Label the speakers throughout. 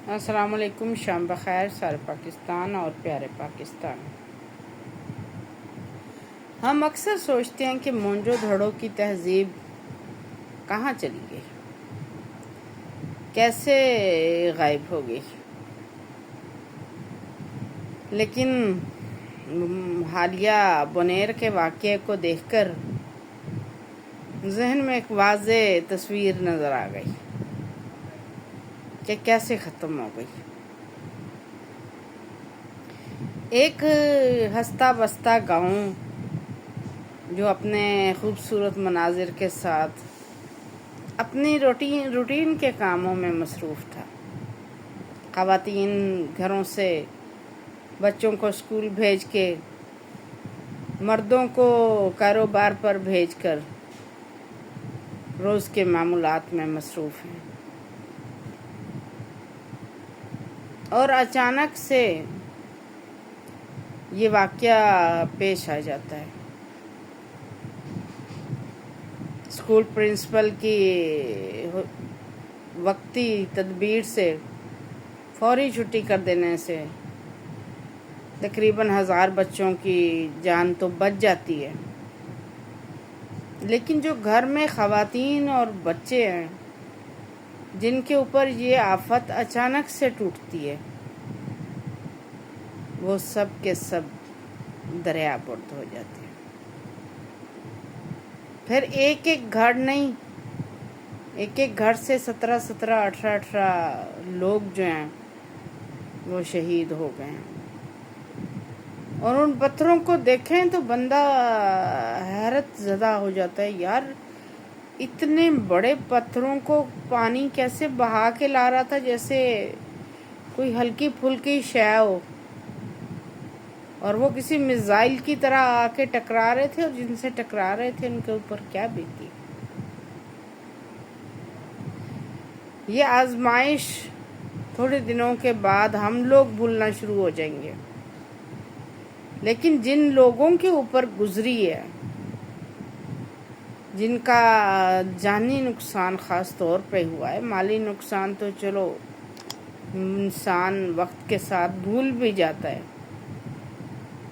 Speaker 1: السلام علیکم، شام بخیر سارے پاکستان اور پیارے پاکستان۔ ہم اکثر سوچتے ہیں کہ مونجو دھڑوں کی تہذیب کہاں چلی گئی، کیسے غائب ہو گئی، لیکن حالیہ بونیر کے واقعے کو دیکھ کر ذہن میں ایک واضح تصویر نظر آ گئی کہ کیسے ختم ہو گئی۔ ایک ہستا بستا گاؤں جو اپنے خوبصورت مناظر کے ساتھ اپنی روٹین کے کاموں میں مصروف تھا۔ خواتین گھروں سے بچوں کو اسکول بھیج کے، مردوں کو کاروبار پر بھیج کر روز کے معمولات میں مصروف ہیں، اور اچانک سے یہ واقعہ پیش آ جاتا ہے۔ اسکول پرنسپل کی وقتی تدبیر سے، فوری چھٹی کر دینے سے تقریباً 1000 بچوں کی جان تو بچ جاتی ہے، لیکن جو گھر میں خواتین اور بچے ہیں جن کے اوپر یہ آفت اچانک سے ٹوٹتی ہے، وہ سب کے سب دریا برد ہو جاتے ہیں۔ پھر ایک گھر نہیں، ایک گھر سے 17 18 لوگ جو ہیں وہ شہید ہو گئے ہیں۔ اور ان پتھروں کو دیکھیں تو بندہ حیرت زدہ ہو جاتا ہے، یار اتنے بڑے پتھروں کو پانی کیسے بہا کے لا رہا تھا، جیسے کوئی ہلکی پھلکی شے ہو، اور وہ کسی میزائل کی طرح آ کے ٹکرا رہے تھے، اور جن سے ٹکرا رہے تھے ان کے اوپر کیا بیتی۔ یہ آزمائش تھوڑے دنوں کے بعد ہم لوگ بھولنا شروع ہو جائیں گے، لیکن جن لوگوں کے اوپر گزری ہے، جن کا جانی نقصان خاص طور پہ ہوا ہے، مالی نقصان تو چلو انسان وقت کے ساتھ بھول بھی جاتا ہے،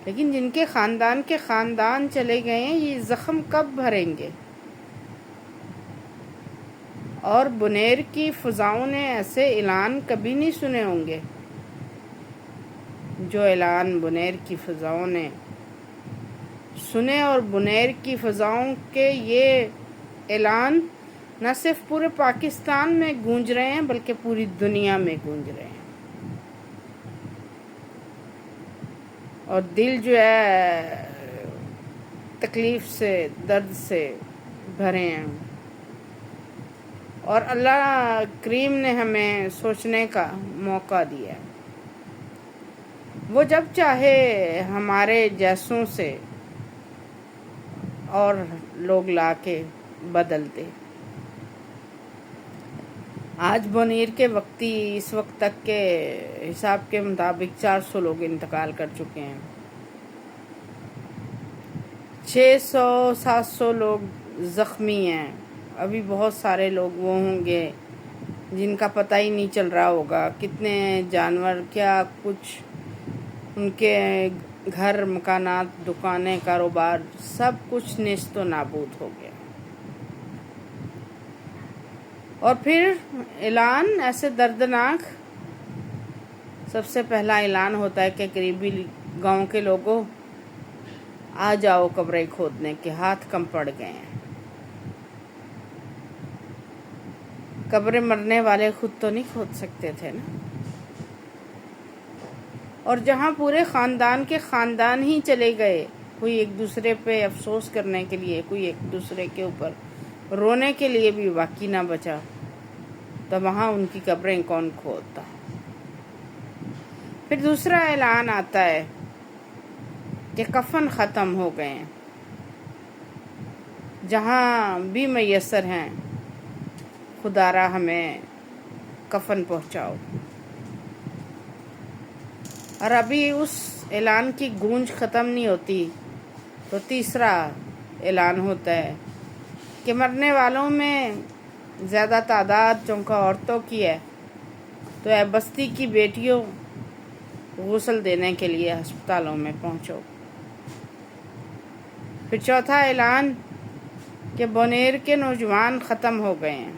Speaker 1: لیکن جن کے خاندان چلے گئے ہیں، یہ زخم کب بھریں گے؟ اور بونیر کی فضاؤں نے ایسے اعلان کبھی نہیں سنے ہوں گے جو اعلان بونیر کی فضاؤں نے سنے، اور بونیر کی فضاؤں کے یہ اعلان نہ صرف پورے پاکستان میں گونج رہے ہیں بلکہ پوری دنیا میں گونج رہے ہیں، اور دل جو ہے تکلیف سے، درد سے بھرے ہیں۔ اور اللہ کریم نے ہمیں سوچنے کا موقع دیا ہے، وہ جب چاہے ہمارے جیسوں سے اور لوگ لا کے بدل دے۔ آج بونیر کے اس وقت تک کے حساب کے مطابق 400 لوگ انتقال کر چکے ہیں، 600-700 لوگ زخمی ہیں، ابھی بہت سارے لوگ وہ ہوں گے جن کا پتہ ہی نہیں چل رہا ہوگا، کتنے جانور، کیا کچھ، ان کے گھر، مکانات، دکانیں، کاروبار، سب کچھ نیست و نابود ہو گیا۔ اور پھر اعلان ایسے دردناک، سب سے پہلا اعلان ہوتا ہے کہ قریبی گاؤں کے لوگوں آ جاؤ قبریں کھودنے کے، ہاتھ کم پڑ گئے ہیں۔ قبریں مرنے والے خود تو نہیں کھود سکتے تھے نا، اور جہاں پورے خاندان کے خاندان ہی چلے گئے، کوئی ایک دوسرے پہ افسوس کرنے کے لیے، کوئی ایک دوسرے کے اوپر رونے کے لیے بھی باقی نہ بچا، تو وہاں ان کی قبریں کون کھودتا۔ پھر دوسرا اعلان آتا ہے کہ کفن ختم ہو گئے ہیں، جہاں بھی میسر ہیں خدا را ہمیں کفن پہنچاؤ۔ اور ابھی اس اعلان کی گونج ختم نہیں ہوتی تو تیسرا اعلان ہوتا ہے کہ مرنے والوں میں زیادہ تعداد چونکہ عورتوں کی ہے، تو اے بستی کی بیٹیوں غسل دینے کے لیے ہسپتالوں میں پہنچو۔ پھر چوتھا اعلان کہ بونیر کے نوجوان ختم ہو گئے ہیں۔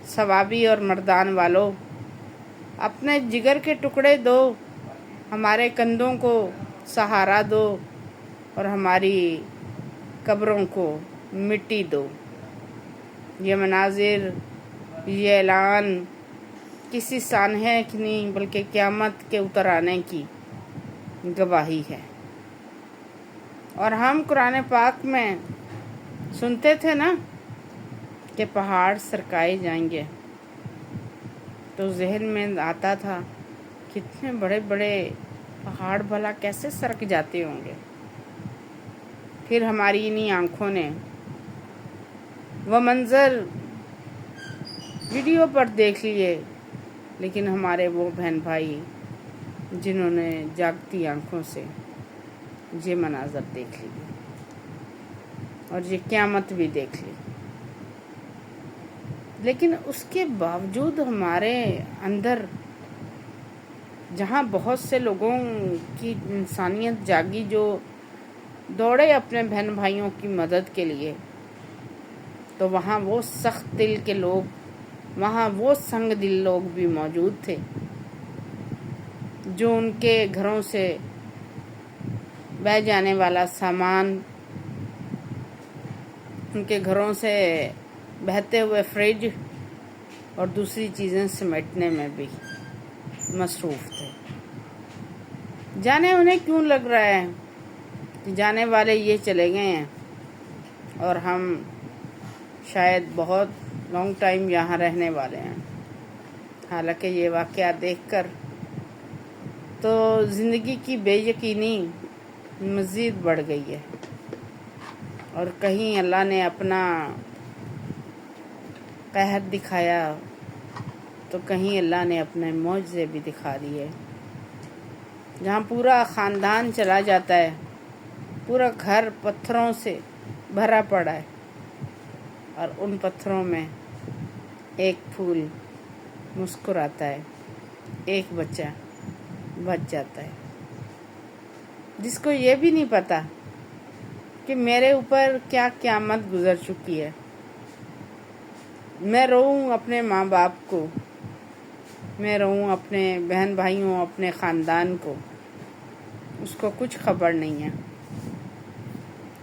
Speaker 1: ثوابی اور مردان والوں، اپنے جگر کے ٹکڑے دو، ہمارے کندھوں کو سہارا دو اور ہماری قبروں کو مٹی دو۔ یہ مناظر، یہ اعلان کسی سانحے کی نہیں بلکہ قیامت کے اتر آنے کی گواہی ہے۔ اور ہم قرآن پاک میں سنتے تھے نا کہ پہاڑ سرکائے جائیں گے، تو ذہن میں آتا تھا کتنے بڑے بڑے پہاڑ بھلا کیسے سرک جاتے ہوں گے۔ پھر ہماری انہی آنکھوں نے وہ منظر ویڈیو پر دیکھ لیے، لیکن ہمارے وہ بہن بھائی جنہوں نے جاگتی آنکھوں سے یہ مناظر دیکھ لیے اور یہ قیامت بھی دیکھ لی، لیکن اس کے باوجود ہمارے اندر جہاں بہت سے لوگوں کی انسانیت جاگی جو دوڑے اپنے بہن بھائیوں کی مدد کے لیے، تو وہاں وہ سخت دل کے لوگ، وہاں وہ سنگ دل لوگ بھی موجود تھے جو ان کے گھروں سے بہہ جانے والا سامان، ان کے گھروں سے بہتے ہوئے فریج اور دوسری چیزیں سمیٹنے میں بھی مصروف تھے۔ جانے انہیں کیوں لگ رہا ہے کہ جانے والے یہ چلے گئے ہیں اور ہم شاید بہت لانگ ٹائم یہاں رہنے والے ہیں۔ حالانکہ یہ واقعہ دیکھ کر تو زندگی کی بے یقینی مزید بڑھ گئی ہے، اور کہیں اللہ نے اپنا قہر دکھایا تو کہیں اللہ نے اپنے معجزے بھی دکھا دیے۔ جہاں پورا خاندان چلا جاتا ہے، پورا گھر پتھروں سے بھرا پڑا ہے، اور ان پتھروں میں ایک پھول مسکراتا ہے، ایک بچہ بچ جاتا ہے، جس کو یہ بھی نہیں پتا کہ میرے اوپر کیا قیامت گزر چکی ہے۔ میں روؤں اپنے ماں باپ کو، میں روؤں اپنے بہن بھائیوں، اپنے خاندان کو، اس کو کچھ خبر نہیں ہے۔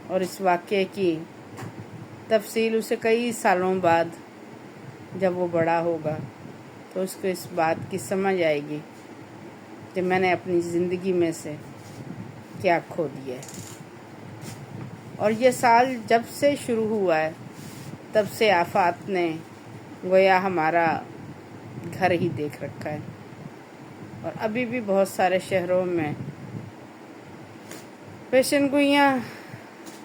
Speaker 1: اور اس واقعے کی تفصیل اسے کئی سالوں بعد جب وہ بڑا ہوگا تو اس کو اس بات کی سمجھ آئے گی کہ میں نے اپنی زندگی میں سے کیا کھو دیا ہے۔ اور یہ سال جب سے شروع ہوا ہے تب سے آفات نے گویا ہمارا گھر ہی دیکھ رکھا ہے، اور ابھی بھی بہت سارے شہروں میں پیشن گوئیاں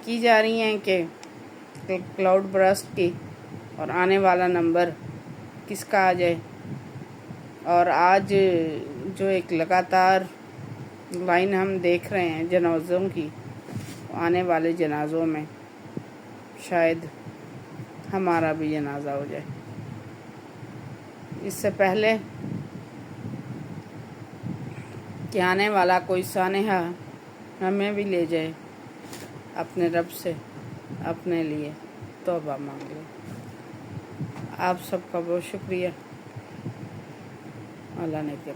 Speaker 1: کی جا رہی ہیں کہ کلاؤڈ برسٹ کی اور آنے والا نمبر کس کا آ جائے۔ اور آج جو ایک لگاتار لائن ہم دیکھ رہے ہیں جنازوں کی، آنے والے جنازوں میں شاید ہمارا بھی جنازہ ہو جائے۔ اس سے پہلے کہ آنے والا کوئی سانحہ ہمیں بھی لے جائے، اپنے رب سے اپنے لیے توبہ مانگ لیں۔ آپ سب کا بہت شکریہ۔ اللہ نے کے